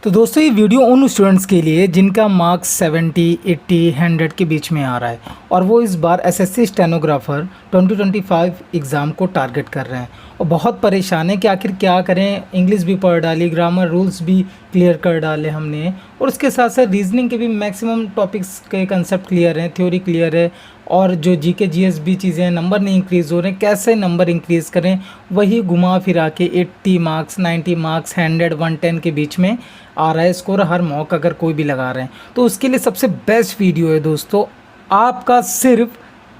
तो दोस्तों ये वीडियो उन स्टूडेंट्स के लिए जिनका मार्क्स 70, 80, 100 के बीच में आ रहा है और वो इस बार एसएससी स्टेनोग्राफर 2025 एग्ज़ाम को टारगेट कर रहे हैं और बहुत परेशान है कि आखिर क्या करें। इंग्लिश भी पढ़ डाली, ग्रामर रूल्स भी क्लियर कर डाले हमने और उसके साथ साथ रीजनिंग के भी मैक्सिमम टॉपिक्स के कंसेप्ट क्लियर हैं, थ्योरी क्लियर है और जो जीके जीएस भी चीज़ें हैं, नंबर नहीं इंक्रीज़ हो रहे हैं। कैसे नंबर इंक्रीज़ करें, वही घुमा फिरा के 80 मार्क्स, 90 मार्क्स, 100, 110 के बीच में आ रहा है स्कोर हर मॉक अगर कोई भी लगा रहे हैं। तो उसके लिए सबसे बेस्ट वीडियो है दोस्तों, आपका सिर्फ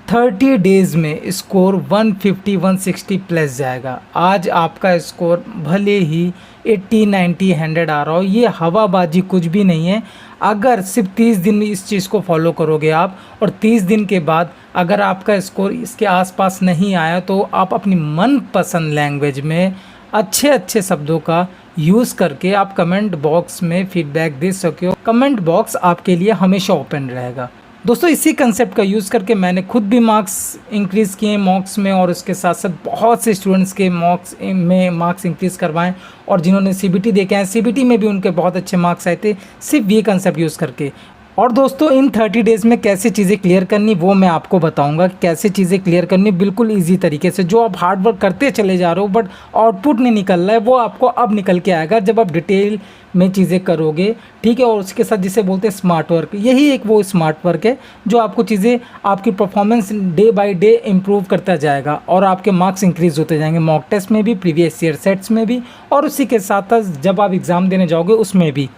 30 डेज़ में स्कोर 150, 160 प्लस जाएगा। आज आपका स्कोर भले ही 80, 90, 100 आ रहा हो, ये हवाबाजी कुछ भी नहीं है। अगर सिर्फ 30 दिन में इस चीज़ को फॉलो करोगे आप और 30 दिन के बाद अगर आपका स्कोर इसके आसपास नहीं आया तो आप अपनी मनपसंद लैंग्वेज में अच्छे अच्छे शब्दों का यूज़ करके आप कमेंट बॉक्स में फीडबैक दे सके हो। कमेंट बॉक्स आपके लिए हमेशा ओपन रहेगा। दोस्तों इसी कंसेप्ट का यूज़ करके मैंने खुद भी मार्क्स इंक्रीज़ किए मॉक्स में और उसके साथ साथ बहुत से स्टूडेंट्स के मॉक्स में मार्क्स इंक्रीज़ करवाएं और जिन्होंने सीबीटी देखे हैं सीबीटी में भी उनके बहुत अच्छे मार्क्स आए थे सिर्फ ये कंसेप्ट यूज़ करके। और दोस्तों इन 30 डेज़ में कैसे चीज़ें क्लियर करनी वो मैं आपको बताऊंगा, कैसे चीज़ें क्लियर करनी बिल्कुल इजी तरीके से। जो आप हार्ड वर्क करते चले जा रहे हो बट आउटपुट नहीं निकल रहा है, वो आपको अब निकल के आएगा जब आप डिटेल में चीज़ें करोगे, ठीक है। और उसके साथ जिसे बोलते हैं स्मार्ट वर्क, यही एक वो स्मार्ट वर्क है जो आपको चीज़ें आपकी performance day by day improve करता जाएगा और आपके मार्क्स इंक्रीज़ होते जाएंगे मॉक टेस्ट में भी, प्रीवियस ईयर सेट्स में भी और उसी के साथ साथ जब आप एग्ज़ाम देने जाओगे उसमें भी।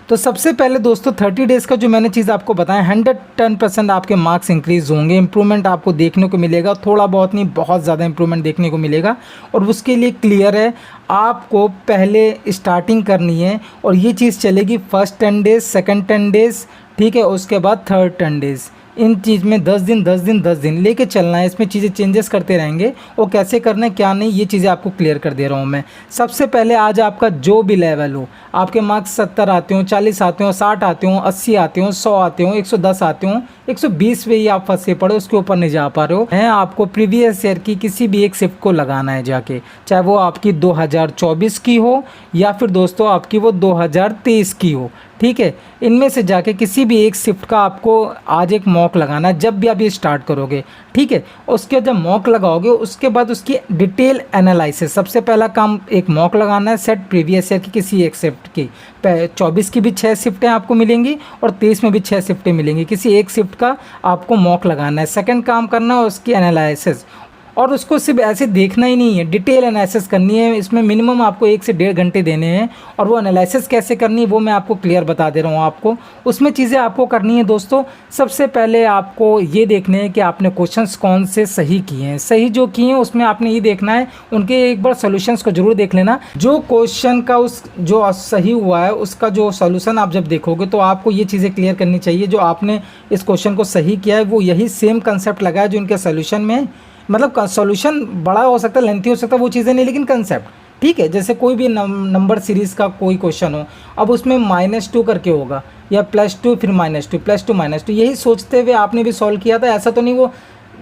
तो सबसे पहले दोस्तों 30 डेज़ का जो मैंने चीज़ आपको बताया 110% आपके मार्क्स इंक्रीज़ होंगे, इंप्रूवमेंट आपको देखने को मिलेगा, थोड़ा बहुत नहीं बहुत ज़्यादा इंप्रूवमेंट देखने को मिलेगा। और उसके लिए क्लियर है आपको पहले स्टार्टिंग करनी है और ये चीज़ चलेगी फर्स्ट 10 डेज़, सेकंड 10 डेज़, ठीक है, उसके बाद थर्ड 10 डेज़। इन चीज़ में 10 दिन 10 दिन 10 दिन लेके चलना है, इसमें चीज़ें चेंजेस करते रहेंगे और कैसे करना है क्या नहीं ये चीज़ें आपको क्लियर कर दे रहा हूँ मैं। सबसे पहले आज आपका जो भी लेवल हो, आपके मार्क्स 70 आते हो, 40 आते हो, 60 आते हो, 80 आते हो, 100 आते हो, 110 आते हो, 120 पे ही आप फंसे पड़े, उसके ऊपर नहीं जा पा रहे हो, है आपको प्रीवियस ईयर की किसी भी एक शिफ्ट को लगाना है जाके, चाहे वो आपकी 2024 की हो या फिर दोस्तों आपकी वो 2023 की हो, ठीक है। इनमें से जाके किसी भी एक शिफ्ट का आपको आज एक मॉक लगाना है जब भी आप ये स्टार्ट करोगे, ठीक है। उसके जब मॉक लगाओगे उसके बाद उसकी डिटेल एनालिसिस, सबसे पहला काम एक मॉक लगाना है सेट प्रीवियस ईयर की किसी एक शिफ्ट की। 24 की भी 6 शिफ्टें आपको मिलेंगी और 23 में भी 6 शिफ्टें मिलेंगी, किसी एक शिफ्ट का आपको मॉक लगाना है। सेकंड काम करना है उसकी एनालिसिस और उसको सिर्फ ऐसे देखना ही नहीं है, डिटेल एनालिसिस करनी है। इसमें मिनिमम आपको 1 से 1.5 घंटे देने हैं और वो एनालिसिस कैसे करनी है वो मैं आपको क्लियर बता दे रहा हूँ आपको। उसमें चीज़ें आपको करनी है दोस्तों, सबसे पहले आपको ये देखने हैं कि आपने क्वेश्चंस कौन से सही किए हैं। सही जो किए हैं उसमें आपने ये देखना है उनके एक बार सोल्यूशंस को जरूर देख लेना। जो क्वेश्चन का उस जो सही हुआ है उसका जो सोल्यूशन आप जब देखोगे तो आपको ये चीज़ें क्लियर करनी चाहिए, जो आपने इस क्वेश्चन को सही किया है वो यही सेम कंसेप्ट लगा है जो इनके सोल्यूशन में, मतलब सॉल्यूशन बड़ा हो सकता है, लेंथी हो सकता है, वो चीज़ें नहीं, लेकिन कंसेप्ट ठीक है। जैसे कोई भी नंबर सीरीज़ का कोई क्वेश्चन हो, अब उसमें -2 करके होगा या +2 फिर -2 +2 -2, यही सोचते हुए आपने भी सॉल्व किया था। ऐसा तो नहीं वो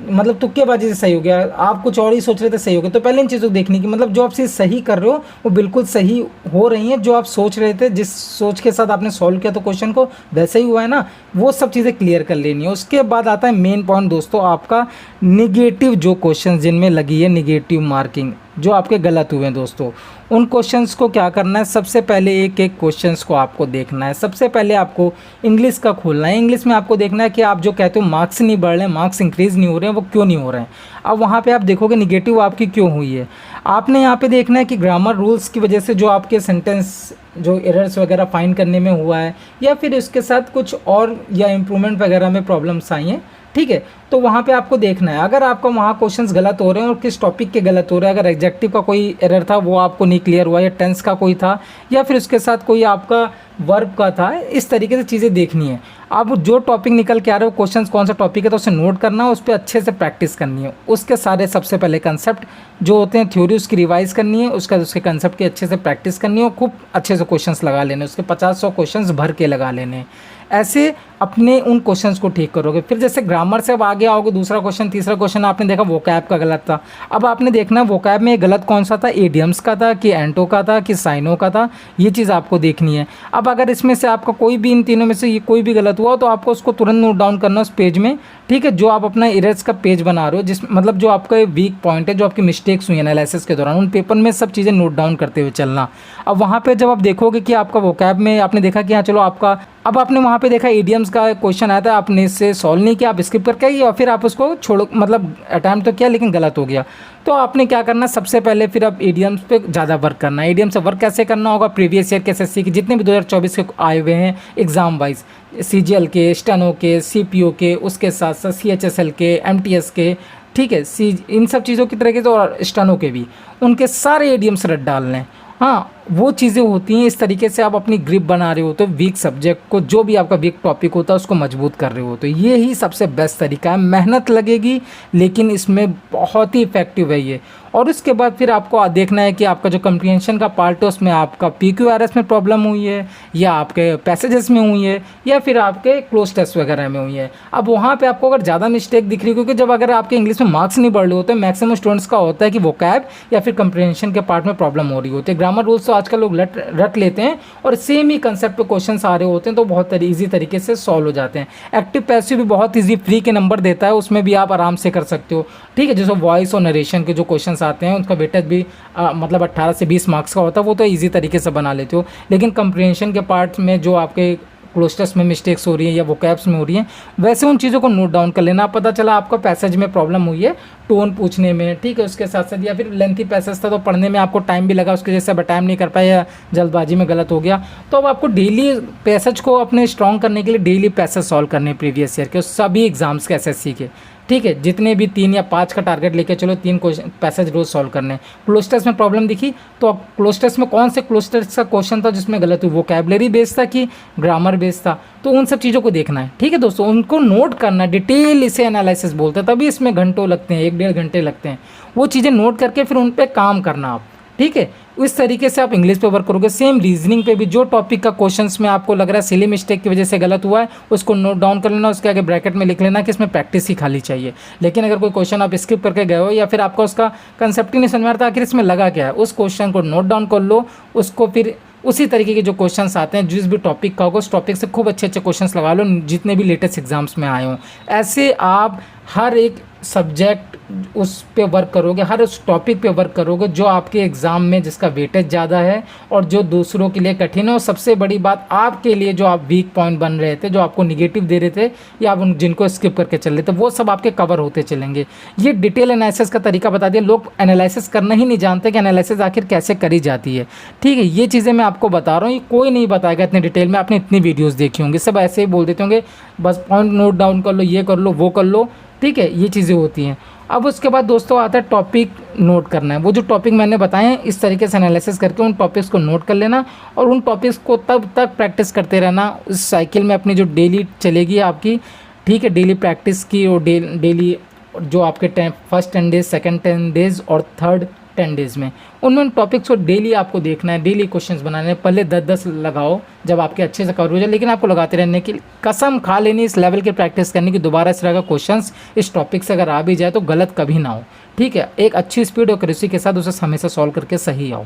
मतलब तुक्केबाजी से सही हो गया, आप कुछ और ही सोच रहे थे सही हो गया। तो पहले इन चीज़ों को देखने की, मतलब जो आप चीज़ सही कर रहे हो वो बिल्कुल सही हो रही हैं, जो आप सोच रहे थे जिस सोच के साथ आपने सॉल्व किया तो क्वेश्चन को वैसे ही हुआ है ना, वो सब चीज़ें क्लियर कर लेनी है। उसके बाद आता है मेन पॉइंट दोस्तों, आपका निगेटिव जो क्वेश्चन जिनमें लगी है निगेटिव मार्किंग, जो आपके गलत हुए हैं दोस्तों, उन क्वेश्चंस को क्या करना है, सबसे पहले एक एक क्वेश्चंस को आपको देखना है। सबसे पहले आपको इंग्लिश का खोलना है। इंग्लिश में आपको देखना है कि आप जो कहते हो मार्क्स नहीं बढ़ रहे हैं, मार्क्स इंक्रीज़ नहीं हो रहे हैं, वो क्यों नहीं हो रहे हैं। अब वहाँ पे आप देखोगे निगेटिव आपकी क्यों हुई है। आपने यहाँ पे देखना है कि ग्रामर रूल्स की वजह से जो आपके सेंटेंस जो एरर्स वगैरह फाइंड करने में हुआ है या फिर उसके साथ कुछ और या इम्प्रूवमेंट वगैरह में प्रॉब्लम्स आई हैं, ठीक है। तो वहाँ पे आपको देखना है अगर आपका वहाँ क्वेश्चंस गलत हो रहे हैं और किस टॉपिक के गलत हो रहे हैं, अगर एग्जेक्टिव का कोई एरर था वो आपको नहीं क्लियर हुआ या टेंस का कोई था या फिर उसके साथ कोई आपका वर्ब का था, इस तरीके से चीज़ें देखनी है। अब जो टॉपिक निकल के आ रहे हो क्वेश्चंस कौन सा टॉपिक है तो उसे नोट करना है, उस पर अच्छे से प्रैक्टिस करनी है। उसके सारे सबसे पहले कंसेप्ट जो होते हैं थ्योरी उसकी रिवाइज़ करनी है, उसके कंसेप्ट की अच्छे से प्रैक्टिस करनी है और खूब अच्छे से क्वेश्चंस लगा लेने, उसके 50-100 क्वेश्चंस भर के लगा लेने। ऐसे अपने उन क्वेश्चंस को ठीक करोगे। फिर जैसे ग्रामर से अब आगे आओगे, दूसरा क्वेश्चन, तीसरा क्वेश्चन आपने देखा वोकैब का गलत था। अब आपने देखना वोकैब में गलत कौन सा था, एडियम्स का था कि एंटो का था कि साइनो का था, ये चीज़ आपको देखनी है। अब अगर इसमें से आपका कोई भी इन तीनों में से ये कोई भी गलत हुआ तो आपको उसको तुरंत नोट डाउन करना उस पेज में, ठीक है, जो आप अपना इरेज का पेज बना रहे हो, जिस मतलब जो आपका वीक पॉइंट है, जो आपकी मिस्टेक्स हुई एनालिसिस के दौरान, उन पेपर में सब चीज़ें नोट डाउन करते हुए चलना। अब वहाँ पे जब आप देखोगे कि आपका वोकैब में आपने देखा कि हाँ चलो आपका, अब आपने वहाँ पे देखा इडियम्स का क्वेश्चन आया था, आपने इससे सॉल्व नहीं किया, आप स्किप करके या फिर आप उसको छोड़ो, मतलब अटैम्प्ट तो किया लेकिन गलत हो गया। तो आपने क्या करना, सबसे पहले फिर आप इडियम्स पे ज़्यादा वर्क करना है। इडियम से वर्क कैसे करना होगा, प्रीवियस ईयर के एसएससी के जितने भी 2024 के आए हुए हैं एग्ज़ाम वाइज, सीजीएल के, स्टेनो के, सीपीओ के, उसके साथ साथ सीएचएसएल के, एमटीएस के, ठीक है, इन सब चीज़ों की तरह के, तो और स्टेनो के भी, उनके सारे इडियम्स रट डालने हैं। हाँ, वो चीज़ें होती हैं, इस तरीके से आप अपनी ग्रिप बना रहे हो तो वीक सब्जेक्ट को, जो भी आपका वीक टॉपिक होता है उसको मजबूत कर रहे हो, तो ये ही सबसे बेस्ट तरीका है। मेहनत लगेगी लेकिन इसमें बहुत ही इफेक्टिव है ये। और उसके बाद फिर आपको देखना है कि आपका जो कम्प्रीहेंशन का पार्ट है उसमें आपका PQRS में प्रॉब्लम हुई है, या आपके पैसेजेस में हुई है, या फिर आपके क्लोज टेस्ट वगैरह में हुई है। अब वहाँ पे आपको अगर ज़्यादा मिस्टेक दिख रही है, क्योंकि जब अगर आपके इंग्लिश में मार्क्स नहीं बढ़ रहे होते, मैक्सिमम स्टूडेंट्स का होता है कि वोकैब या फिर कम्प्रीहेंशन के पार्ट में प्रॉब्लम हो रही होती है। ग्रामर रूल्स तो आजकल लोग रट लेते हैं और सेम ही कंसेप्ट पे क्वेश्चन आ रहे होते हैं, तो बहुत ईजी तरीके से सॉल्व हो जाते हैं। एक्टिव पैसिव भी बहुत ईजी, फ्री के नंबर देता है, उसमें भी आप आराम से कर सकते हो, ठीक है। जैसे वॉइस और नरेशन के जो क्वेश्चन आते हैं उनका वेटेज भी मतलब 18 से 20 मार्क्स का होता है, वो तो ईजी तरीके से बना लेते हो। लेकिन कंप्रीहेंशन के पार्ट में जो आपके क्लोस्टर्स में मिस्टेक्स हो रही है या वोकैब्स में हो रही हैं, वैसे उन चीज़ों को नोट डाउन कर लेना। पता चला आपका पैसेज में प्रॉब्लम हुई है, टोन पूछने में, ठीक है, उसके साथ साथ, या फिर लेंथी पैसेज था तो पढ़ने में आपको टाइम भी लगा, उसके वजह से टाइम नहीं कर पाए या जल्दबाजी में गलत हो गया, तो अब आपको डेली पैसेज को अपने स्ट्रॉन्ग करने के लिए डेली पैसेज सॉल्व करने प्रीवियस ईयर के सभी एग्जाम्स के एसएससी के, ठीक है। जितने भी 3 या 5 का टारगेट लेके चलो, 3 क्वेश्चन पैसेज रोज सॉल्व करने। क्लोज टेस्ट में प्रॉब्लम दिखी तो अब क्लोज टेस्ट में कौन से क्लोज टेस्ट का क्वेश्चन था जिसमें गलत हुई, वोकैबुलरी बेस्ड था कि ग्रामर बेस्ड था, तो उन सब चीज़ों को देखना है, ठीक है दोस्तों, उनको नोट करना, डिटेल इसे एनालिसिस बोलते हैं, तभी इसमें घंटों लगते हैं, 1-1.5 घंटे लगते हैं। वो चीज़ें नोट करके फिर उन पर काम करना आप, ठीक है। इस तरीके से आप इंग्लिश पे वर्क करोगे। सेम रीजनिंग पे भी जो टॉपिक का क्वेश्चंस में आपको लग रहा है सिली मिस्टेक की वजह से गलत हुआ है, उसको नोट डाउन कर लेना, उसके आगे ब्रैकेट में लिख लेना कि इसमें प्रैक्टिस ही खाली चाहिए। लेकिन अगर कोई क्वेश्चन आप स्किप करके गए हो या फिर आपका उसका कंसेप्ट ही नहीं समझ में आता आखिर इसमें लगा क्या है, उस क्वेश्चन को नोट डाउन कर लो, उसको फिर उसी तरीके के जो क्वेश्चंस आते हैं जिस भी टॉपिक का होगा उस टॉपिक से खूब अच्छे अच्छे क्वेश्चंस लगा लो, जितने भी लेटेस्ट एग्जाम्स में आए हों। ऐसे आप हर एक सब्जेक्ट उस पे वर्क करोगे, हर उस टॉपिक पे वर्क करोगे जो आपके एग्ज़ाम में जिसका वेटेज ज़्यादा है और जो दूसरों के लिए कठिन है। और सबसे बड़ी बात आपके लिए जो आप वीक पॉइंट बन रहे थे, जो आपको निगेटिव दे रहे थे या आप उन जिनको स्किप करके चल रहे थे, वो सब आपके कवर होते चलेंगे। ये डिटेल एनालिसिस का तरीका बता दिया। लोग एनालिसिस करना ही नहीं जानते कि एनालिसिस आखिर कैसे करी जाती है, ठीक है। ये चीज़ें मैं आपको बता रहा हूँ, ये कोई नहीं बताएगा इतने डिटेल में। आपने इतनी वीडियोज़ देखी होंगी, सब ऐसे ही बोल देते होंगे बस पॉइंट नोट डाउन कर लो, ये कर लो, वो कर लो, ठीक है। ये चीज़ें होती हैं। अब उसके बाद दोस्तों आता है टॉपिक नोट करना है। वो जो टॉपिक मैंने बताए हैं इस तरीके से एनालिसिस करके उन टॉपिक्स को नोट कर लेना और उन टॉपिक्स को तब तक प्रैक्टिस करते रहना। उस साइकिल में अपनी जो डेली चलेगी आपकी, ठीक है, डेली प्रैक्टिस की और डेली जो आपके फर्स्ट 10 डेज, सेकंड 10 डेज और थर्ड 10 डेज़ में उन टॉपिक्स को डेली आपको देखना है, डेली क्वेश्चंस बनाने हैं। पहले 10-10 लगाओ जब आपके अच्छे से कवर हो जाए, लेकिन आपको लगाते रहने की कसम खा लेनी, इस लेवल की प्रैक्टिस करने की, दोबारा इस तरह का क्वेश्चंस इस टॉपिक से अगर आ भी जाए तो गलत कभी ना हो, ठीक है। एक अच्छी स्पीड और एक्यूरेसी के साथ उसे हमेशा सॉल्व करके सही आओ।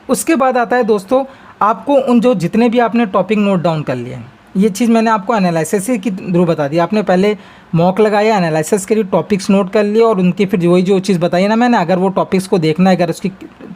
उसके बाद आता है दोस्तों आपको उन जो जितने भी आपने टॉपिक नोट डाउन कर लिए, ये चीज़ मैंने आपको एनालिसिस के थ्रू बता दी। आपने पहले मॉक लगाया, एनालिसिस करी, टॉपिक्स नोट कर लिए और उनकी फिर वही जो चीज़ बताई ना मैंने, अगर वो टॉपिक्स को देखना है, अगर उसकी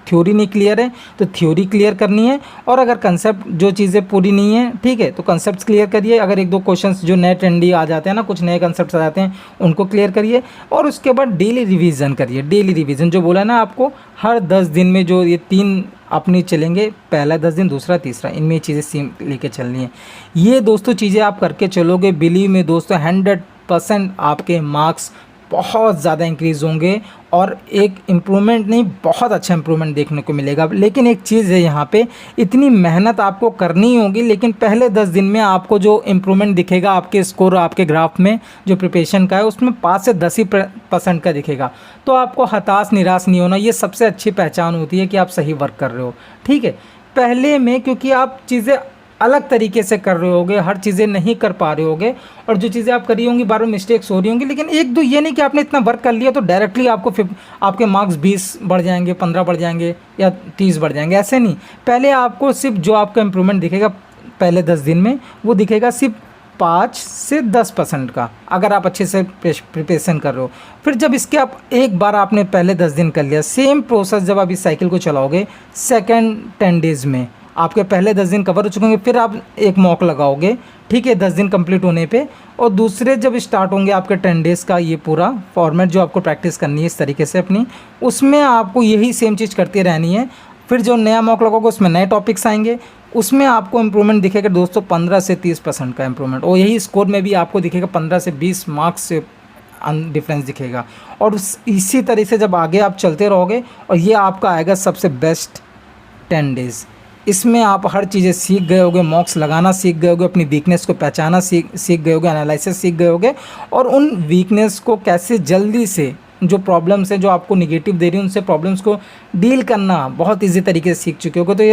थ्योरी नहीं क्लियर है तो थ्योरी क्लियर करनी है, और अगर कंसेप्ट जो चीज़ें पूरी नहीं है, ठीक है, तो कंसेप्ट क्लियर करिए। अगर 1-2 क्वेश्चंस जो नए ट्रेंडी आ जाते हैं ना, कुछ नए कंसेप्ट आ जाते हैं, उनको क्लियर करिए। और उसके बाद डेली रिवीजन करिए। डेली रिवीजन जो बोला ना आपको, हर 10 दिन में जो ये 3 अपनी चलेंगे, पहला 10 दिन, दूसरा, तीसरा, इनमें चीज़ें सेम लेके चलनी है। ये दोस्तों चीज़ें आप करके चलोगे, बिलीव में दोस्तों 100% आपके मार्क्स बहुत ज़्यादा इंक्रीज़ होंगे और एक इम्प्रूवमेंट नहीं, बहुत अच्छा इम्प्रूवमेंट देखने को मिलेगा। लेकिन एक चीज़ है यहाँ पे, इतनी मेहनत आपको करनी होगी, लेकिन पहले 10 दिन में आपको जो इम्प्रूवमेंट दिखेगा आपके स्कोर, आपके ग्राफ में जो प्रिपरेशन का है उसमें 5 से 10 ही % का दिखेगा। तो आपको हताश निराश नहीं होना, ये सबसे अच्छी पहचान होती है कि आप सही वर्क कर रहे हो, ठीक है। पहले में क्योंकि आप चीज़ें अलग तरीके से कर रहे होगे, हर चीज़ें नहीं कर पा रहे होगे, और जो चीज़ें आप करी होंगी बार बार मिस्टेक्स हो रही होंगी। लेकिन एक दो ये नहीं कि आपने इतना वर्क कर लिया तो डायरेक्टली आपके मार्क्स 20 बढ़ जाएंगे, 15 बढ़ जाएंगे या 30 बढ़ जाएंगे, ऐसे नहीं। पहले आपको सिर्फ जो आपका इम्प्रूवमेंट दिखेगा पहले 10 दिन में, वो दिखेगा सिर्फ 5 से 10% का, अगर आप अच्छे से प्रिपरेशन कर रहे हो। फिर जब इसके आप एक बार आपने पहले 10 दिन कर लिया, सेम प्रोसेस जब आप इस साइकिल को चलाओगे सेकंड 10 डेज़ में आपके पहले 10 दिन कवर हो चुके होंगे, फिर आप एक मॉक लगाओगे, ठीक है, 10 दिन कंप्लीट होने पे, और दूसरे जब स्टार्ट होंगे आपके 10 डेज़ का ये पूरा फॉर्मेट जो आपको प्रैक्टिस करनी है इस तरीके से अपनी, उसमें आपको यही सेम चीज़ करती रहनी है। फिर जो नया मॉक लगाओगे उसमें नए टॉपिक्स आएंगे, उसमें आपको इम्प्रूवमेंट दिखेगा दोस्तों 15 से 30% का इम्प्रूवमेंट, और यही स्कोर में भी आपको दिखेगा 15 से 20 मार्क्स से डिफरेंस दिखेगा। और इसी तरह से जब आगे आप चलते रहोगे, और ये आपका आएगा सबसे बेस्ट 10 डेज़। इसमें आप हर चीज़ें सीख गए होगे, मॉक्स लगाना सीख गए होगे, अपनी वीकनेस को पहचाना सीख गए होगे, एनालिसिस सीख गए होगे, और उन वीकनेस को कैसे जल्दी से, जो प्रॉब्लम्स हैं जो आपको निगेटिव दे रही हैं, उनसे प्रॉब्लम्स को डील करना बहुत इजी तरीके से सीख चुके होगे। तो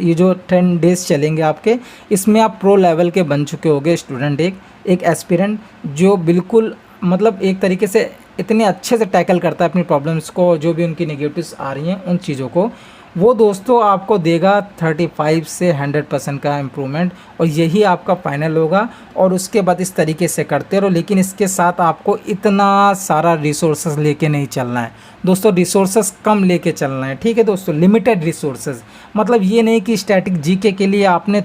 ये जो 10 डेज़ चलेंगे आपके, इसमें आप प्रो लेवल के बन चुके होगे स्टूडेंट, एक एस्पिरेंट जो बिल्कुल मतलब एक तरीके से इतने अच्छे से टैकल करता है अपनी प्रॉब्लम्स को, जो भी उनकी नेगेटिव्स आ रही हैं उन चीज़ों को, वो दोस्तों आपको देगा 35 से 100% का इम्प्रूवमेंट, और यही आपका फाइनल होगा। और उसके बाद इस तरीके से करते रहो, लेकिन इसके साथ आपको इतना सारा रिसोर्सेज लेके नहीं चलना है दोस्तों, रिसोर्सेज कम लेके चलना है, ठीक है दोस्तों, लिमिटेड रिसोर्सेज। मतलब ये नहीं कि स्टैटिक जीके के लिए आपने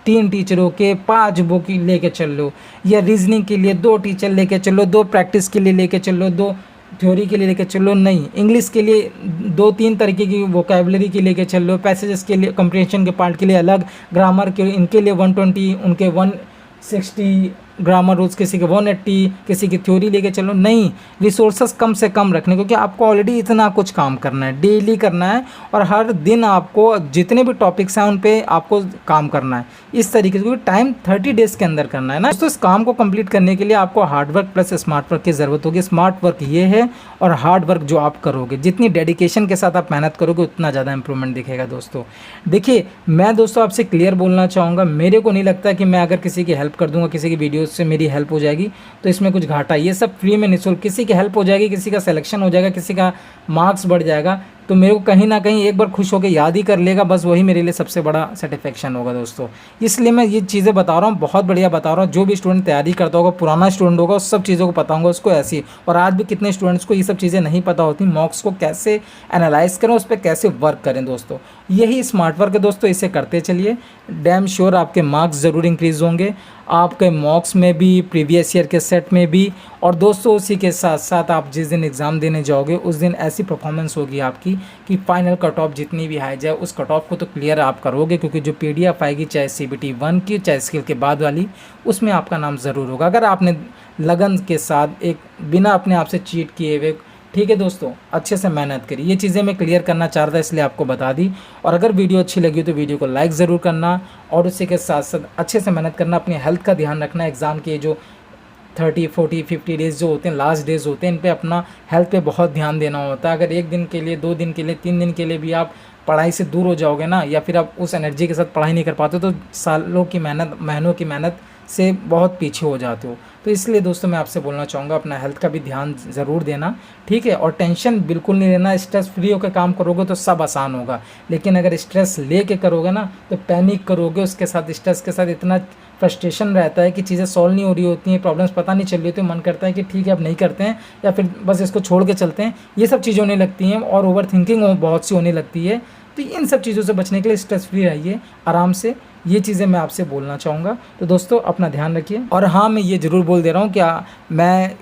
3 टीचरों के 5 बुक लेके चल लो, या रीजनिंग के लिए 2 टीचर लेके चलो, 2 प्रैक्टिस के लिए लेके चलो, 2 थ्योरी के लिए लेके चलो, नहीं, इंग्लिश के लिए 2-3 तरीके की वोकैबुलरी के लेके चलो, पैसेजेस के लिए, कंप्रीहेंशन के पार्ट के लिए अलग, ग्रामर के इनके लिए 120, उनके 160 ग्रामर रूल्स, किसी के 180, किसी की थ्योरी लेके चलो, नहीं, रिसोर्सेस कम से कम रखने, क्योंकि आपको ऑलरेडी इतना कुछ काम करना है, डेली करना है, और हर दिन आपको जितने भी टॉपिक्स हैं उन पे आपको काम करना है इस तरीके से, क्योंकि टाइम 30 डेज़ के अंदर करना है ना दोस्तों। इस काम को कंप्लीट करने के लिए आपको hard work plus smart work की ज़रूरत होगी। स्मार्ट वर्क ये है, और हार्ड वर्क जो आप करोगे, जितनी डेडिकेशन के साथ आप मेहनत करोगे उतना ज़्यादा इंप्रूवमेंट दिखेगा दोस्तों। देखिए, मैं दोस्तों आपसे क्लियर बोलना चाहूँगा, मेरे को नहीं लगता कि मैं अगर किसी की हेल्प कर दूँगा, किसी की वीडियो से मेरी हेल्प हो जाएगी तो इसमें कुछ घाटा, ये सब फ्री में निःशुल्क, किसी की हेल्प हो जाएगी, किसी का सिलेक्शन हो जाएगा, किसी का मार्क्स बढ़ जाएगा, तो मेरे को कहीं ना कहीं एक बार खुश होकर याद ही कर लेगा, बस वही मेरे लिए सबसे बड़ा सेटिस्फेक्शन होगा दोस्तों। इसलिए मैं ये चीज़ें बता रहा हूँ, बहुत बढ़िया बता रहा हूँ। जो भी स्टूडेंट तैयारी करता होगा, पुराना स्टूडेंट होगा, उस सब चीज़ों को पता होगा उसको ऐसी, और आज भी कितने स्टूडेंट्स को ये सब चीज़ें नहीं पता होती, मॉक्स को कैसे एनालाइज करें, उस पर कैसे वर्क करें दोस्तों, यही स्मार्ट वर्क है दोस्तों। इसे करते चलिए, डैम श्योर आपके मार्क्स ज़रूर इंक्रीज़ होंगे, आपके मॉक्स में भी, प्रीवियस ईयर के सेट में भी, और दोस्तों उसी के साथ साथ आप जिस दिन एग्ज़ाम देने जाओगे उस दिन ऐसी परफॉर्मेंस होगी आपकी कि फाइनल कट ऑफ जितनी भी हाई जाए उस कट ऑफ को तो क्लियर आप करोगे, क्योंकि जो PDF आएगी चाहे CBT 1 की चाहे स्किल के बाद वाली, उसमें आपका नाम ज़रूर होगा, अगर आपने लगन के साथ एक बिना अपने आप से चीट किए हुए, ठीक है दोस्तों, अच्छे से मेहनत करिए। ये चीज़ें मैं क्लियर करना चाह रहा था, इसलिए आपको बता दी। और अगर वीडियो अच्छी लगी तो वीडियो को लाइक ज़रूर करना, और उसी के साथ साथ अच्छे से मेहनत करना, अपनी हेल्थ का ध्यान रखना। एग्ज़ाम के जो 30, 40, 50 डेज़ जो होते हैं, लास्ट डेज़ होते हैं, इन पे अपना हेल्थ पे बहुत ध्यान देना होता है। अगर 1 दिन के लिए, 2 दिन के लिए, 3 दिन के लिए भी आप पढ़ाई से दूर हो जाओगे ना, या फिर आप उस एनर्जी के साथ पढ़ाई नहीं कर पाते, तो सालों की मेहनत, महीनों की मेहनत से बहुत पीछे हो जाते हो। तो इसलिए दोस्तों मैं आपसे बोलना चाहूँगा, अपना हेल्थ का भी ध्यान ज़रूर देना, ठीक है, और टेंशन बिल्कुल नहीं लेना। स्ट्रेस फ्री होकर काम करोगे तो सब आसान होगा, लेकिन अगर स्ट्रेस लेके करोगे ना तो पैनिक करोगे, उसके साथ स्ट्रेस के साथ इतना फ्रस्ट्रेशन रहता है कि चीज़ें सॉल्व नहीं हो रही होती हैं, प्रॉब्लम्स पता नहीं चल रही होती, मन करता है कि ठीक है अब नहीं करते हैं, या फिर बस इसको छोड़ के चलते हैं, ये सब चीज़ें होने लगती हैं, और ओवर थिंकिंग बहुत सी होने लगती है। तो इन सब चीज़ों से बचने के लिए स्ट्रेस फ्री रहिए, आराम से, ये चीज़ें मैं आपसे बोलना चाहूँगा। तो दोस्तों अपना ध्यान रखिए। और हाँ, मैं ये ज़रूर बोल दे रहा हूँ कि मैं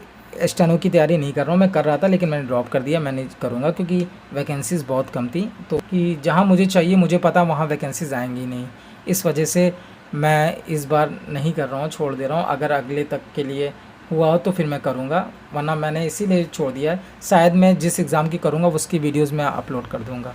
स्टेनो की तैयारी नहीं कर रहा हूँ, मैं कर रहा था लेकिन मैंने ड्रॉप कर दिया, मैं नहीं करूँगा क्योंकि वैकेंसीज़ बहुत कम थी, तो कि जहाँ मुझे चाहिए मुझे पता वहाँ वैकेंसीज़ आएंगी नहीं, इस वजह से मैं इस बार नहीं कर रहा हूँ, छोड़ दे रहा हूँ। अगर अगले तक के लिए हुआ हो तो फिर मैं करूँगा, वरना मैंने इसीलिए छोड़ दिया है। शायद मैं जिस एग्ज़ाम की करूँगा उसकी वीडियोज़ मैं अपलोड कर दूँगा।